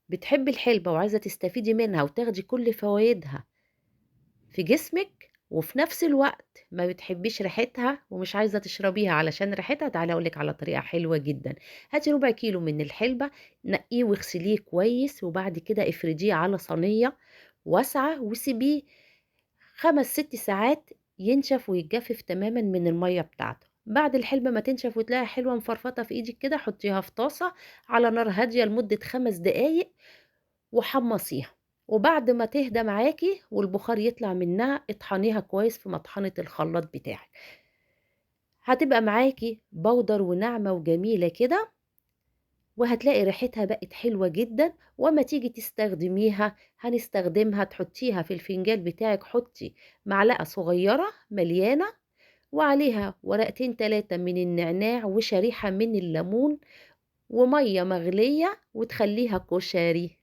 بتحبي الحلبة وعايزة تستفيدي منها وتاخدي كل فوايدها في جسمِك، وفي نفس الوقت ما بتحبيش ريحتها ومش عايزة تشربيها علشان ريحتها، تعالي أقول لِك على طريقة حلوة جدًا. هاتي ربع كيلو من الحلبة، نقّيه واغسليه كويس، وبعد كده افرديه على صينية واسعة وسيبيه 5، 6 ساعات ينشف ويتجفف تمامًا من المَيّة بتاعته. بعد الحلبة ما تنشف وتلاقيها حلوة مفرفطة في إيدِك كده، حطيها في طاسة على نار هادية لمدة 5 دقايق وحمّصيها، وبعد ما تهدى معاكِ والبخار يطلع منها، اطحنيها كويس في مطحنة الخلاط بتاعِك، هتبقى معاكِ بودر وناعمة وجميلة كده، وهتلاقي ريحتها بقت حلوة جدًا، وأمّا تيجي تستخدميها هنستخدمها تحطيها في الفنجان بتاعِك، حطي معلقة صغيرة مليانة وعليها ورقتين 3 من النعناع وشريحة من الليمون ومَيّة مغلية وتخلّيها كشري.